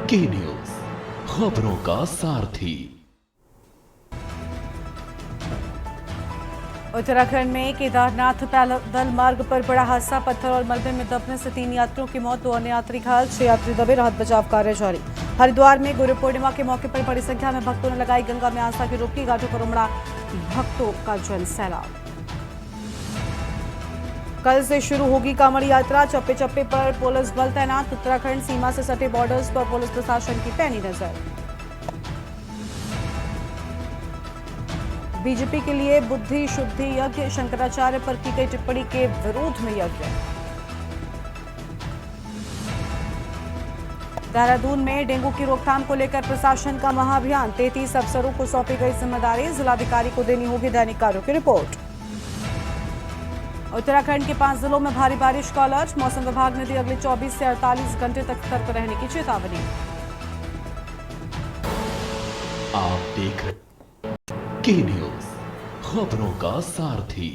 के न्यूज, खबरों का सारथी। उत्तराखंड में केदारनाथ पैदल मार्ग पर बड़ा हादसा, पत्थर और मलबे में दबने से 3 यात्रियों की मौत, 2 अन्य यात्री घायल, 6 यात्री दबे, राहत बचाव कार्य जारी। हरिद्वार में गुरु पूर्णिमा के मौके पर बड़ी संख्या में भक्तों ने लगाई गंगा में आस्था की डुबकी, घाटों पर उमड़ा भक्तों का जन सैलाब। कल से शुरू होगी कांवड़ यात्रा, चप्पे चप्पे पर पुलिस बल तैनात, उत्तराखंड सीमा से सटे बॉर्डर्स पर पुलिस प्रशासन की पैनी नजर। बीजेपी के लिए बुद्धि शुद्धि यज्ञ, शंकराचार्य पर की गई टिप्पणी के विरोध में यज्ञ। देहरादून में डेंगू की रोकथाम को लेकर प्रशासन का महाअभियान, 33 अफसरों को सौंपी गई जिम्मेदारी, जिलाधिकारी को देनी होगी दैनिक कार्यों की रिपोर्ट। उत्तराखंड के 5 जिलों में भारी बारिश का अलर्ट, मौसम विभाग ने दी अगले 24 से 48 घंटे तक सतर्क रहने की चेतावनी। आप देख रहे के न्यूज, खबरों का सारथी।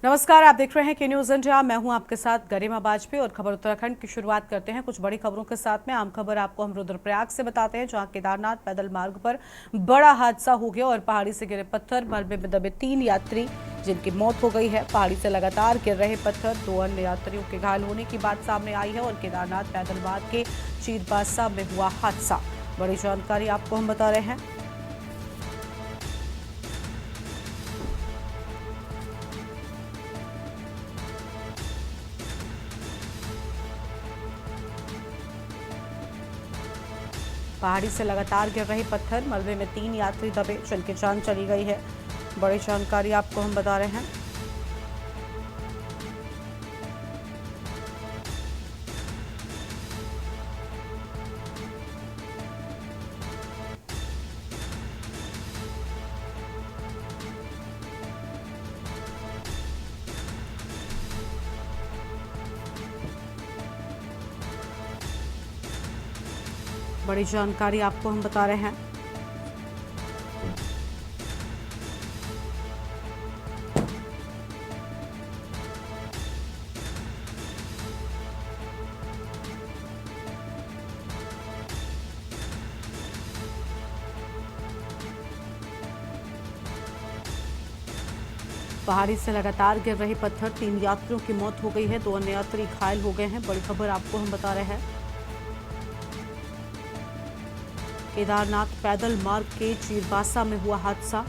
नमस्कार, आप देख रहे हैं के न्यूज इंडिया। मैं हूं आपके साथ गरिमा बाजपेयी और खबर उत्तराखंड की शुरुआत करते हैं कुछ बड़ी खबरों के साथ में। आम खबर आपको हम रुद्रप्रयाग से बताते हैं, जहां केदारनाथ पैदल मार्ग पर बड़ा हादसा हो गया और पहाड़ी से गिरे पत्थर, मलबे में दबे 3 यात्री जिनकी मौत हो गई है। पहाड़ी से लगातार गिर रहे पत्थर, 2 अन्य यात्रियों के घायल होने की बात सामने आई है और केदारनाथ पैदल मार्ग के चीरबासा में हुआ हादसा। बड़ी जानकारी आपको हम बता रहे हैं। पहाड़ी से लगातार गिर रहे पत्थर, मलबे में 3 यात्री दबे, जिनकी जान चली गई है। बड़ी जानकारी आपको हम बता रहे हैं। बड़ी जानकारी आपको हम बता रहे हैं। पहाड़ी से लगातार गिर रहे पत्थर, 3 यात्रियों की मौत हो गई है, 2 अन्य यात्री घायल हो गए हैं। बड़ी खबर आपको हम बता रहे हैं। केदारनाथ पैदल मार्ग के चीरबासा में हुआ हादसा।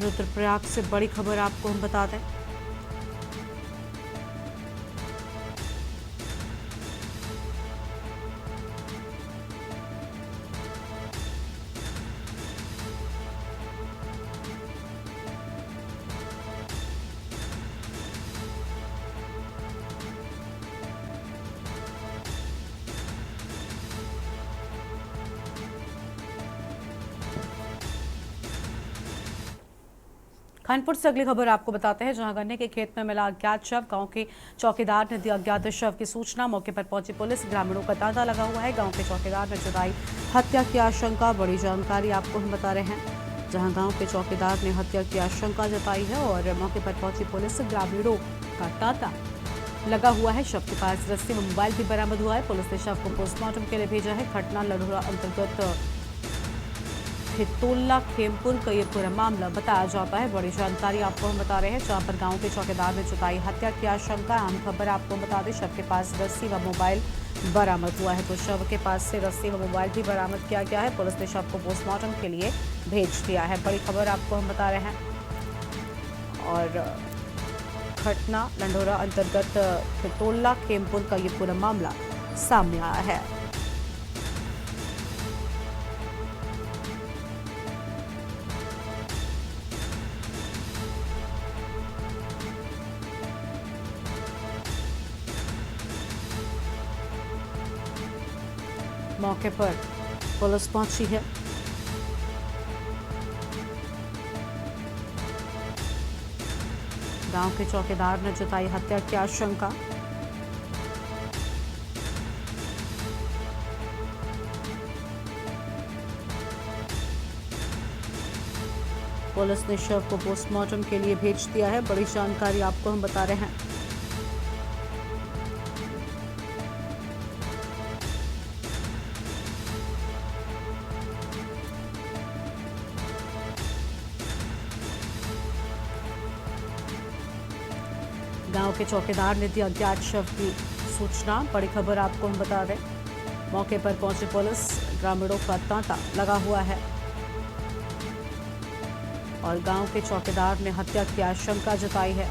रुद्रप्रयाग से बड़ी खबर आपको हम बता दें। कानपुर से अगली खबर आपको बताते हैं, जहां गन्ने के खेत में मिला अज्ञात शव। गांव के चौकीदार ने दी अज्ञात शव की सूचना, मौके पर पहुंची पुलिस। ग्रामीणों का तांता लगा हुआ है, गांव के चौकीदार ने जताई हत्या की आशंका। बड़ी जानकारी आपको हम बता रहे हैं, जहां गांव के चौकीदार ने हत्या की आशंका जताई है और मौके पर पहुंची पुलिस। ग्रामीणों का तांता लगा हुआ है, शव के पास रस्सी व मोबाइल भी बरामद हुआ है। पुलिस ने शव को पोस्टमार्टम के लिए भेजा है। घटना लढौरा अंतर्गत खितोला खेमपुर का ये पूरा मामला बताया जाता है। बड़ी जानकारी आपको हम बता रहे हैं, जहां पर गांव के चौकीदार ने जताई हत्या की आशंका। आम खबर आपको बता दें, शव के पास रस्सी व मोबाइल बरामद हुआ है, तो शव के पास से रस्सी व मोबाइल भी बरामद किया गया है। पुलिस ने शव को पोस्टमार्टम के लिए भेज दिया है। बड़ी खबर आपको हम बता रहे हैं और घटना लंडोरा अंतर्गत खितोला खेमपुर का ये पूरा मामला सामने आया है। मौके पर पुलिस पहुंची है। गांव के चौकीदार ने जताई हत्या की आशंका। पुलिस ने शव को पोस्टमार्टम के लिए भेज दिया है। बड़ी जानकारी आपको हम बता रहे हैं। गांव के चौकीदार ने दी अज्ञात शव की सूचना। बड़ी खबर आपको हम बता दें, मौके पर पहुंची पुलिस, ग्रामीणों का तांता लगा हुआ है और गांव के चौकीदार ने हत्या की आशंका जताई है।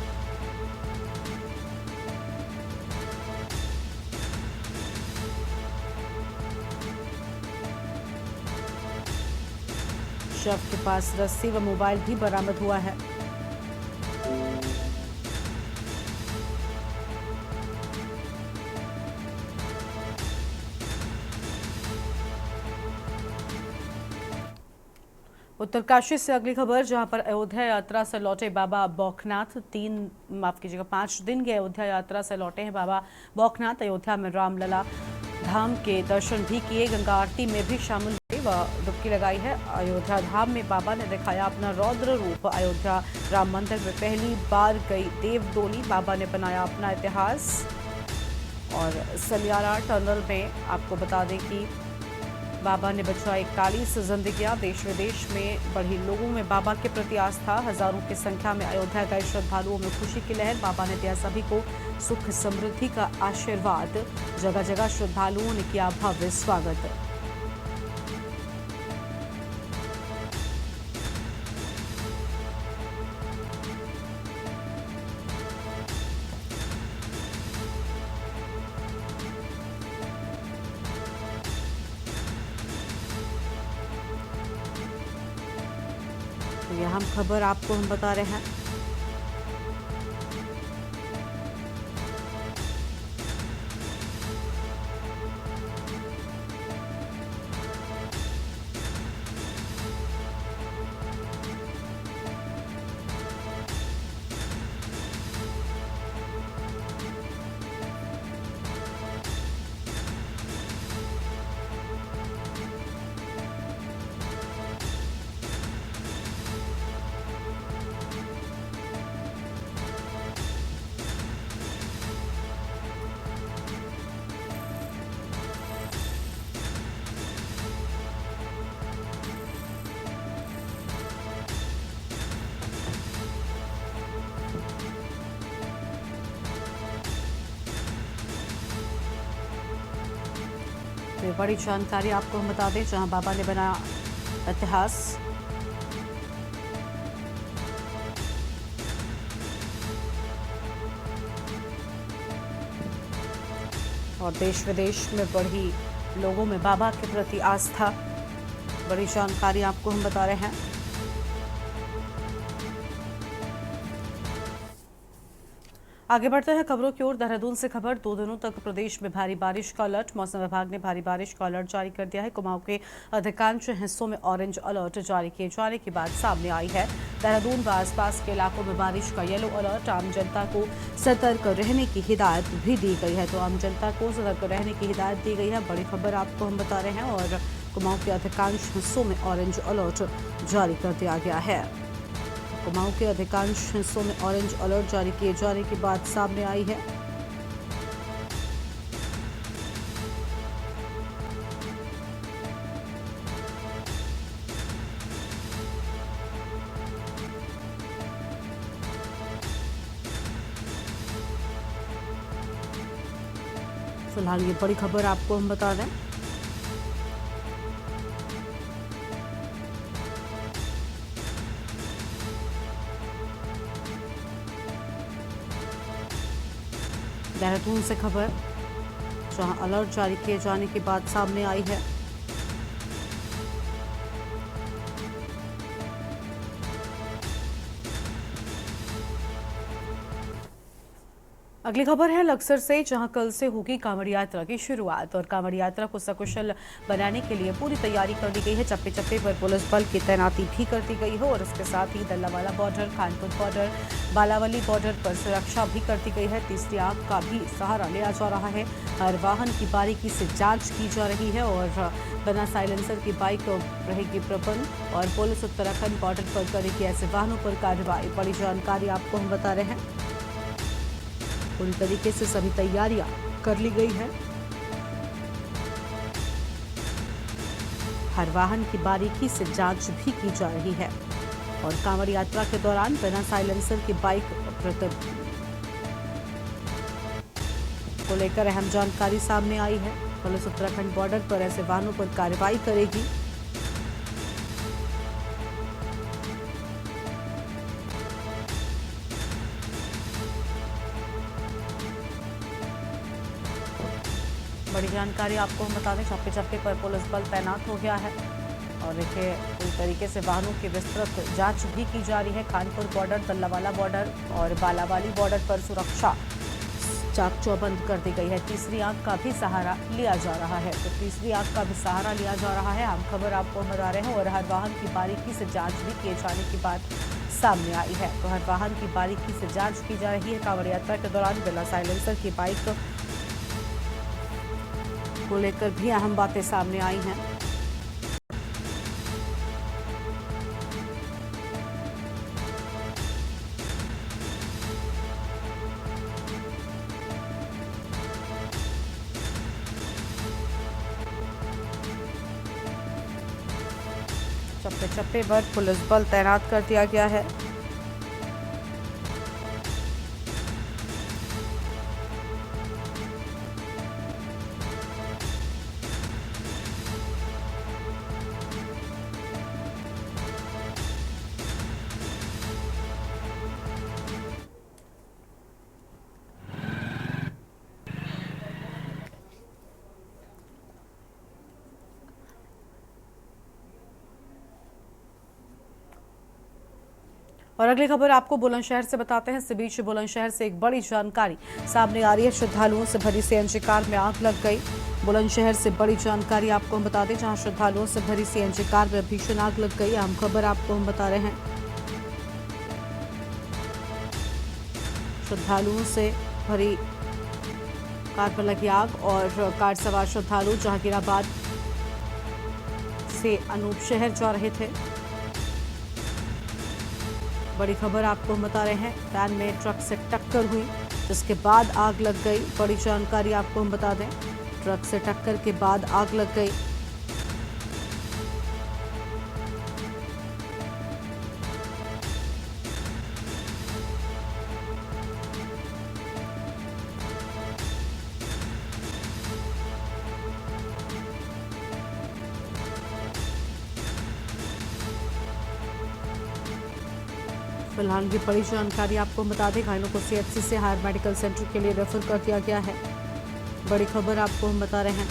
शव के पास रस्सी व मोबाइल भी बरामद हुआ है। उत्तरकाशी से अगली खबर, जहां पर अयोध्या यात्रा से लौटे बाबा बौखनाथ 5 दिन की अयोध्या यात्रा से लौटे हैं बाबा बौखनाथ। अयोध्या में रामलला धाम के दर्शन भी किए, गंगा आरती में भी शामिल हुए व डुबकी लगाई है। अयोध्या धाम में बाबा ने दिखाया अपना रौद्र रूप। अयोध्या राम मंदिर में पहली बार गई देव डोली, बाबा ने बनाया अपना इतिहास। और सलियारा टनल में आपको बता दें कि बाबा ने बचाई 41 जिंदगियां। देश विदेश में बढ़ी लोगों में बाबा के प्रति आस्था। हजारों की संख्या में अयोध्या गए श्रद्धालुओं में खुशी की लहर। बाबा ने दिया सभी को सुख समृद्धि का आशीर्वाद। जगह जगह श्रद्धालुओं ने किया भव्य स्वागत। ये अहम खबर आपको हम बता रहे हैं। तो बड़ी जानकारी आपको हम बता दें, जहां बाबा ने बनाया इतिहास। और देश विदेश में बढ़ी लोगों में बाबा के प्रति आस्था। बड़ी जानकारी आपको हम बता रहे हैं। आगे बढ़ते हैं खबरों की ओर। देहरादून से खबर, 2 दिनों तक प्रदेश में भारी बारिश का अलर्ट। मौसम विभाग ने भारी बारिश का अलर्ट जारी कर दिया है। कुमाऊं के अधिकांश हिस्सों में ऑरेंज अलर्ट जारी किए जाने की बात सामने आई है। देहरादून व आसपास के इलाकों में बारिश का येलो अलर्ट। आम जनता को सतर्क रहने की हिदायत भी दी गई है। तो आम जनता को सतर्क रहने की हिदायत दी गई है। बड़ी खबर आपको हम बता रहे हैं। और कुमाऊं के अधिकांश हिस्सों में ऑरेंज अलर्ट जारी कर दिया गया है। कुमाऊं के अधिकांश हिस्सों में ऑरेंज अलर्ट जारी किए जाने की बात सामने आई है। फिलहाल ये बड़ी खबर आपको हम बता दें। देहरादून से खबर, जहां अलर्ट जारी किए जाने की बात सामने आई है। अगली खबर है लक्सर से, जहां कल से होगी कांवड़ यात्रा की शुरुआत। और कांवड़ यात्रा को सकुशल बनाने के लिए पूरी तैयारी कर ली गई है। चप्पे चप्पे पर पुलिस बल की तैनाती भी कर दी गई है। और इसके साथ ही Dallawala border, Khanpur border, Balawali border पर सुरक्षा भी कर दी गई है। तीसरी आंख का भी सहारा लिया जा रहा है। हर वाहन की बारीकी से जाँच की जा रही है। और बिना साइलेंसर की बाइक रहेगी प्रबंध। और पुलिस उत्तराखंड बॉर्डर पर करेगी ऐसे वाहनों पर कार्रवाई। बड़ी जानकारी आपको हम बता रहे हैं। पूरी तरीके से सभी तैयारियां कर ली गई है। हर वाहन की बारीकी से जांच भी की जा रही है। और कांवड़ यात्रा के दौरान बिना साइलेंसर की बाइक को लेकर अहम जानकारी सामने आई है। पुलिस उत्तराखंड बॉर्डर पर ऐसे वाहनों पर कार्रवाई करेगी। बड़ी जानकारी आपको हम बता दें, चौके चौके पर पुलिस बल तैनात हो गया है और देखिए पूरी तरीके से वाहनों की विस्तृत जांच भी की जा रही है। कानपुर बॉर्डर, तल्लावाला बॉर्डर और बालावाली बॉर्डर पर सुरक्षा चाक चौबंद कर दी गई है। तीसरी आंख का भी सहारा लिया जा रहा है, तो तीसरी आंख का भी सहारा लिया जा रहा है। आम खबर आपको बता रहे हैं और हर वाहन की बारीकी से जांच भी किए जाने की बात सामने आई है। तो हर वाहन की बारीकी से जांच की जा रही है। कांवड़ यात्रा के दौरान बिना साइलेंसर की बाइक को लेकर भी अहम बातें सामने आई हैं। चप्पे चप्पे पर पुलिस बल तैनात कर दिया गया है। और अगली खबर आपको बुलंदशहर से बताते हैं। इस बीच बुलंदशहर से एक बड़ी जानकारी सामने आ रही है। श्रद्धालुओं से भरी सीएनजी कार में आग लग गई। बुलंदशहर से बड़ी जानकारी आपको हम बता दें, जहां श्रद्धालुओं से भरी सीएनजी कार में भीषण आग लग गई। अहम खबर आपको हम बता रहे हैं। श्रद्धालुओं से भरी कार पर लगी आग और कार सवार श्रद्धालु जहांगीराबाद से अनूप शहर जा रहे थे। बड़ी खबर आपको हम बता रहे हैं, वैन में ट्रक से टक्कर हुई जिसके बाद आग लग गई। बड़ी जानकारी आपको हम बता दें, ट्रक से टक्कर के बाद आग लग गई। फिलहाल ये बड़ी जानकारी आपको बता दें, घायलों को सीएचसी से हायर मेडिकल सेंटर के लिए रेफर कर दिया गया है। बड़ी खबर आपको हम बता रहे हैं।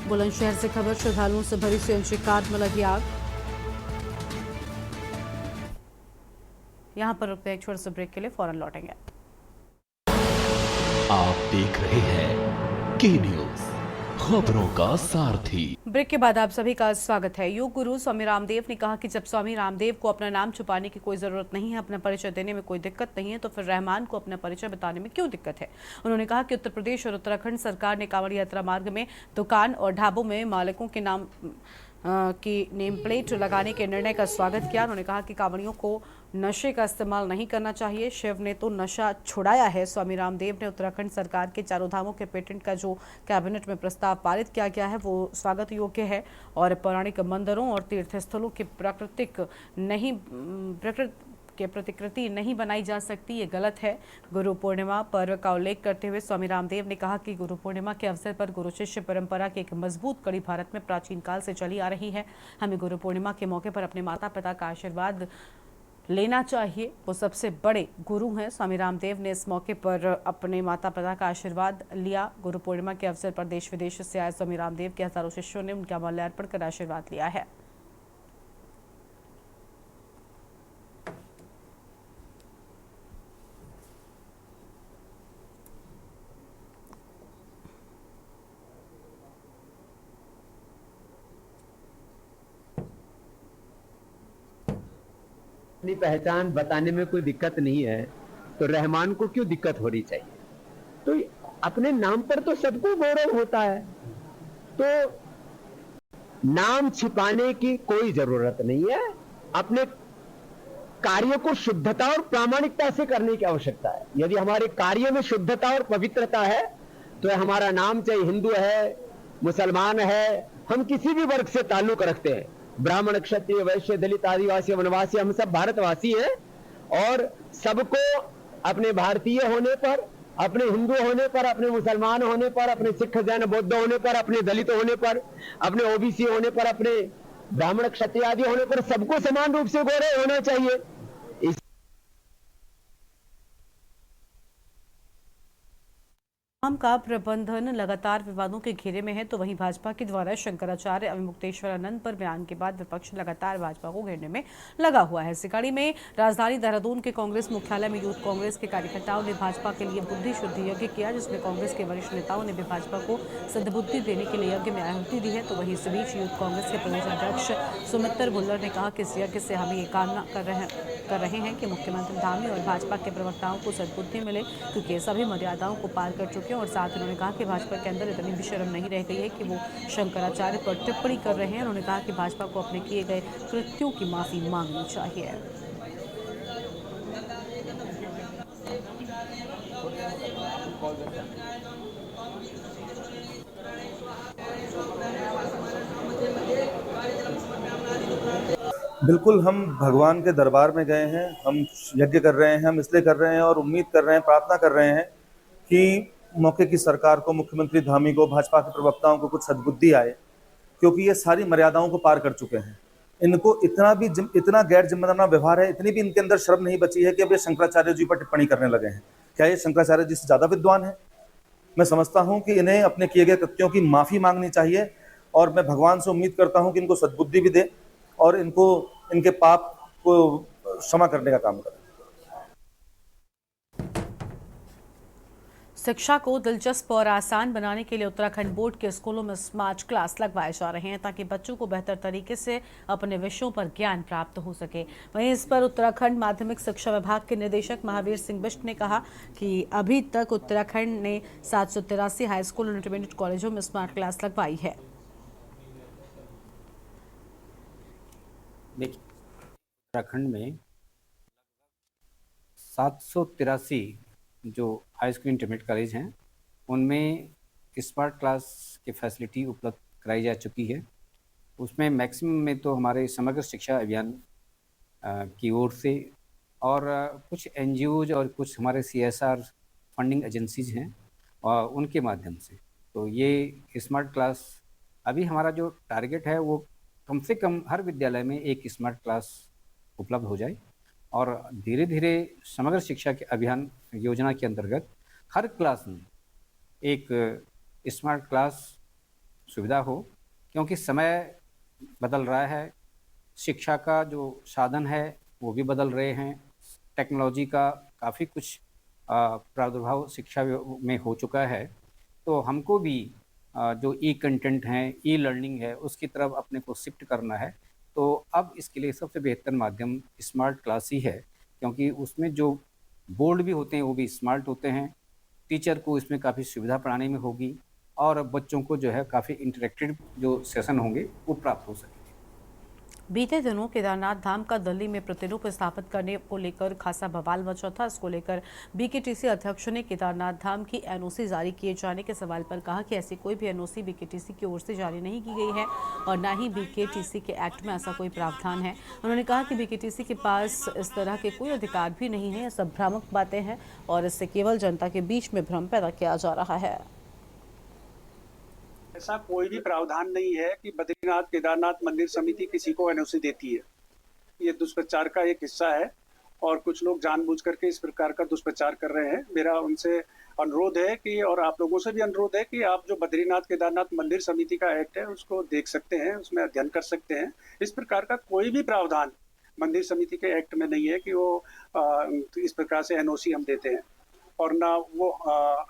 बुलंदशहर से खबर, श्रद्धालुओं से भरी सीएनजी कार में लगी आग। यहां पर रुकते हैं एक छोटे से ब्रेक के लिए, फौरन लौटेंगे। आप देख रहे हैं के न्यूज, खबरों का सारथी। ब्रेक के बाद आप सभी का स्वागत है। योग गुरु स्वामी रामदेव ने कहा कि जब स्वामी रामदेव को अपना नाम छुपाने की कोई जरूरत नहीं है, अपना परिचय देने में कोई दिक्कत नहीं है, तो फिर रहमान को अपना परिचय बताने में क्यों दिक्कत है। उन्होंने कहा कि उत्तर प्रदेश और उत्तराखंड सरकार ने कांवड़ यात्रा मार्ग में दुकान और ढाबों में मालिकों के नाम की नेम प्लेट लगाने के निर्णय का स्वागत किया। उन्होंने कहा कि कांवड़ियों को नशे का इस्तेमाल नहीं करना चाहिए। शिव ने तो नशा छुड़ाया है। स्वामी रामदेव ने उत्तराखंड सरकार के चारों धामों के पेटेंट का जो कैबिनेट में प्रस्ताव पारित किया गया है वो स्वागत योग्य है और पौराणिक मंदिरों और तीर्थ स्थलों की प्रतिकृति नहीं बनाई जा सकती, ये गलत है। गुरु पूर्णिमा पर्व का उल्लेख करते हुए स्वामी रामदेव ने कहा कि गुरु पूर्णिमा के अवसर पर गुरु शिष्य परंपरा की एक मजबूत कड़ी भारत में प्राचीन काल से चली आ रही है। हमें गुरु पूर्णिमा के मौके पर अपने माता पिता का आशीर्वाद लेना चाहिए, वो सबसे बड़े गुरु हैं। स्वामी रामदेव ने इस मौके पर अपने माता पिता का आशीर्वाद लिया। गुरु पूर्णिमा के अवसर पर देश विदेश से आए स्वामी रामदेव के हजारों शिष्यों ने उनका माल्यार्पण कर आशीर्वाद लिया है। अपनी पहचान बताने में कोई दिक्कत नहीं है, तो रहमान को क्यों दिक्कत होनी चाहिए। तो अपने नाम पर तो सबको गौरव होता है, तो नाम छिपाने की कोई जरूरत नहीं है। अपने कार्य को शुद्धता और प्रामाणिकता से करने की आवश्यकता है। यदि हमारे कार्य में शुद्धता और पवित्रता है तो हमारा नाम चाहे हिंदू है, मुसलमान है, हम किसी भी वर्ग से ताल्लुक रखते हैं, ब्राह्मण, क्षत्रिय, वैश्य, दलित, आदिवासी, वनवासी, हम सब भारतवासी हैं और सबको अपने भारतीय होने पर, अपने हिंदू होने पर, अपने मुसलमान होने पर, अपने सिख, जैन, बौद्ध होने पर, अपने दलित होने पर, अपने ओबीसी होने पर, अपने ब्राह्मण, क्षत्रिय आदि होने पर सबको समान रूप से गौरव होना चाहिए। काम का प्रबंधन लगातार विवादों के घेरे में है, तो वहीं भाजपा के द्वारा शंकराचार्य अविमुक्तेश्वरानंद पर बयान के बाद विपक्ष लगातार भाजपा को घेरने में लगा हुआ है। इसी कड़ी में राजधानी देहरादून के कांग्रेस मुख्यालय में यूथ कांग्रेस के कार्यकर्ताओं ने भाजपा के लिए बुद्धि शुद्धि यज्ञ किया, जिसमें कांग्रेस के वरिष्ठ नेताओं ने भी भाजपा को सद्बुद्धि देने के लिए यज्ञ में आहुति दी है। तो वहीं इस बीच यूथ कांग्रेस के प्रदेश अध्यक्ष सुमित्र भुल्लर ने कहा कि इस यज्ञ से हम ये कामना कर रहे हैं कि मुख्यमंत्री धामी और भाजपा के प्रवक्ताओं को सद्बुद्धि मिले, क्योंकि ये सभी मर्यादाओं को पार कर चुके हैं। और साथ उन्होंने कहा कि भाजपा के अंदर इतनी भी शर्म नहीं रह गई है कि वो शंकराचार्य पर टिप्पणी कर रहे हैं। उन्होंने कहा कि भाजपा को अपने किए गए कृत्यों की माफी मांगनी चाहिए। बिल्कुल, हम भगवान के दरबार में गए हैं, हम यज्ञ कर रहे हैं, हम इसलिए कर रहे हैं और उम्मीद कर रहे हैं, प्रार्थना कर रहे हैं कि मौके की सरकार को, मुख्यमंत्री धामी को, भाजपा के प्रवक्ताओं को कुछ सद्बुद्धि आए, क्योंकि ये सारी मर्यादाओं को पार कर चुके हैं। इनको इतना गैर जिम्मेदाराना व्यवहार है, इतनी भी इनके अंदर शर्म नहीं बची है कि अब ये शंकराचार्य जी पर टिप्पणी करने लगे हैं। क्या ये शंकराचार्य जी से ज़्यादा विद्वान है? मैं समझता हूँ कि इन्हें अपने किए गए कृत्यों की माफ़ी मांगनी चाहिए और मैं भगवान से उम्मीद करता हूँ कि इनको सद्बुद्धि भी दे और इनको इनके पाप को क्षमा करने का काम करें। शिक्षा को दिलचस्प और आसान बनाने के लिए उत्तराखंड बोर्ड के स्कूलों में स्मार्ट क्लास लगवाए जा रहे हैं, ताकि बच्चों को बेहतर तरीके से अपने विषयों पर ज्ञान प्राप्त हो सके। वहीं इस पर उत्तराखंड माध्यमिक शिक्षा विभाग के निदेशक महावीर सिंह बिष्ट ने कहा कि अभी तक उत्तराखंड ने 783 हाई स्कूल और इंटरमीडिएट कॉलेजों में स्मार्ट क्लास लगवाई है। उत्तराखंड में 783 जो हाई स्कूल इंटरमीडिएट कॉलेज हैं, उनमें स्मार्ट क्लास की फैसिलिटी उपलब्ध कराई जा चुकी है। उसमें मैक्सिमम में तो हमारे समग्र शिक्षा अभियान की ओर से और कुछ एनजीओज और कुछ हमारे सीएसआर फंडिंग एजेंसीज हैं और उनके माध्यम से, तो ये स्मार्ट क्लास अभी हमारा जो टारगेट है वो कम से कम हर विद्यालय में एक स्मार्ट क्लास उपलब्ध हो जाए और धीरे धीरे समग्र शिक्षा के अभियान योजना के अंतर्गत हर क्लास में एक स्मार्ट क्लास सुविधा हो, क्योंकि समय बदल रहा है, शिक्षा का जो साधन है वो भी बदल रहे हैं, टेक्नोलॉजी का काफ़ी कुछ प्रादुर्भाव शिक्षा में हो चुका है, तो हमको भी जो ई कंटेंट हैं, ई लर्निंग है, उसकी तरफ अपने को शिफ्ट करना है। तो अब इसके लिए सबसे बेहतर माध्यम स्मार्ट क्लास ही है, क्योंकि उसमें जो बोर्ड भी होते हैं वो भी स्मार्ट होते हैं, टीचर को इसमें काफ़ी सुविधा पढ़ाने में होगी और बच्चों को जो है काफ़ी इंटरेक्टिव जो सेशन होंगे वो प्राप्त हो सकेंगे। बीते दिनों केदारनाथ धाम का दिल्ली में प्रतिरूप स्थापित करने को लेकर खासा बवाल मचा था। इसको लेकर बीकेटीसी अध्यक्ष ने केदारनाथ धाम की एनओसी जारी किए जाने के सवाल पर कहा कि ऐसी कोई भी एनओसी बीकेटीसी की ओर से जारी नहीं की गई है और न ही बीकेटीसी के एक्ट में ऐसा कोई प्रावधान है। उन्होंने कहा कि बीकेटीसी के पास इस तरह के कोई अधिकार भी नहीं है। ये सब भ्रामक बातें हैं और इससे केवल जनता के बीच में भ्रम पैदा किया जा रहा है। ऐसा कोई भी प्रावधान नहीं है कि बद्रीनाथ केदारनाथ मंदिर समिति किसी को एनओसी देती है। ये दुष्प्रचार का एक हिस्सा है और कुछ लोग जानबूझ करके इस प्रकार का दुष्प्रचार कर रहे हैं। मेरा उनसे अनुरोध है कि, और आप लोगों से भी अनुरोध है कि आप जो बद्रीनाथ केदारनाथ मंदिर समिति का एक्ट है उसको देख सकते हैं, उसमें अध्ययन कर सकते हैं। इस प्रकार का कोई भी प्रावधान मंदिर समिति के एक्ट में नहीं है कि वो इस प्रकार से एनओसी हम देते हैं, और ना वो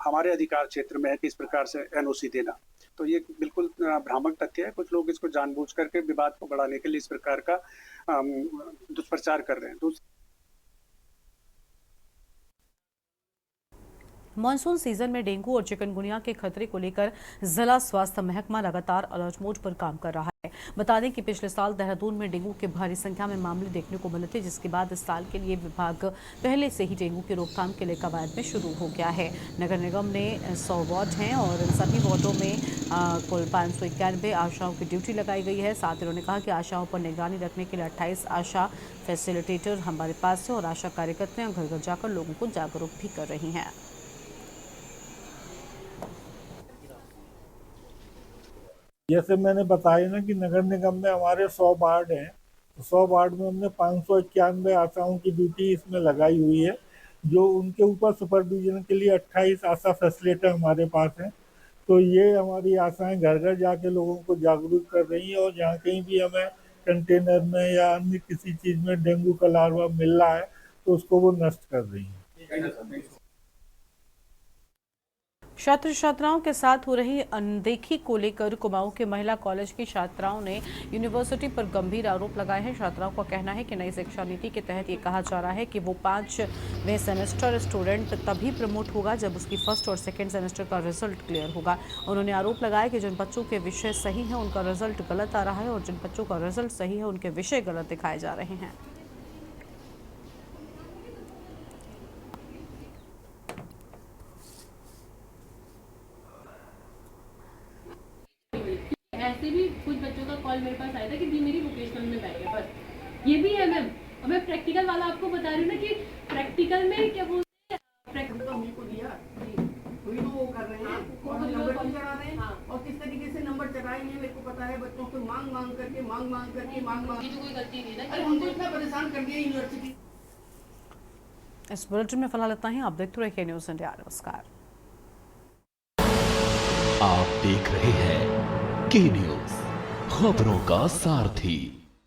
हमारे अधिकार क्षेत्र में है कि इस प्रकार से एनओसी देना। तो ये बिल्कुल भ्रामक तथ्य है। कुछ लोग इसको जानबूझ करके विवाद को बढ़ाने के लिए इस प्रकार का दुष्प्रचार कर रहे हैं। मानसून सीजन में डेंगू और चिकनगुनिया के खतरे को लेकर जिला स्वास्थ्य महकमा लगातार अलर्ट मोड पर काम कर रहा है। बता दें कि पिछले साल देहरादून में डेंगू के भारी संख्या में मामले देखने को मिले थे, जिसके बाद इस साल के लिए विभाग पहले से ही डेंगू की रोकथाम के लिए कवायद में शुरू हो गया है। नगर निगम ने 100 वार्ड हैं और इन सभी वार्डों में कुल 591 आशाओं की ड्यूटी लगाई गई है। साथ ही उन्होंने कहा कि आशाओं पर निगरानी रखने के लिए 28 आशा फैसिलिटेटर हमारे पास है और आशा कार्यकर्ताएं घर घर जाकर लोगों को जागरूक भी कर रही हैं। जैसे मैंने बताया ना कि नगर निगम में हमारे 100 वार्ड हैं, तो 100 वार्ड में हमने 591 आशाओं की ड्यूटी इसमें लगाई हुई है, जो उनके ऊपर सुपरविजन के लिए 28 आशा फैसिलिटेटर हमारे पास हैं। तो ये हमारी आशाएं घर घर जाके लोगों को जागरूक कर रही हैं और जहाँ कहीं भी हमें कंटेनर में या अन्य किसी चीज़ में डेंगू का लार्वा मिल रहा है तो उसको वो नष्ट कर रही हैं। छात्र छात्राओं के साथ हो रही अनदेखी को लेकर कुमाऊं के महिला कॉलेज की छात्राओं ने यूनिवर्सिटी पर गंभीर आरोप लगाए हैं। छात्राओं का कहना है कि नई शिक्षा नीति के तहत ये कहा जा रहा है कि वो 5वें सेमेस्टर स्टूडेंट तभी प्रमोट होगा जब उसकी फर्स्ट और सेकेंड सेमेस्टर का रिजल्ट क्लियर होगा। उन्होंने आरोप लगाया कि जिन बच्चों के विषय सही हैं उनका रिजल्ट गलत आ रहा है और जिन बच्चों का रिजल्ट सही है उनके विषय गलत दिखाए जा रहे हैं। ऐसे भी कुछ बच्चों का कॉल मेरे पास आया था कि दी मेरी वोकेशनल में बैग है, बस ये भी है मैम। और मैं प्रैक्टिकल वाला आपको बता रही हूँ ना कि प्रैक्टिकल में क्या बोलते हैं, हमको दिया वही तो वो कर रहे हैं और नंबर भी चढ़ा रहे हैं और किस तरीके से नंबर चढ़ाए हैं मेरे को पता है। बच्चों को मांग मांग करके कोई गलती नहीं ना। अरे हमको इतना परेशान कर दिया यूनिवर्सिटी। इस बुलेटिन में फिलहाल इतना ही। आप देखते रहिए न्यूज़ इंडिया। नमस्कार। आप देख रहे हैं के न्यूज़, खबरों का सारथी।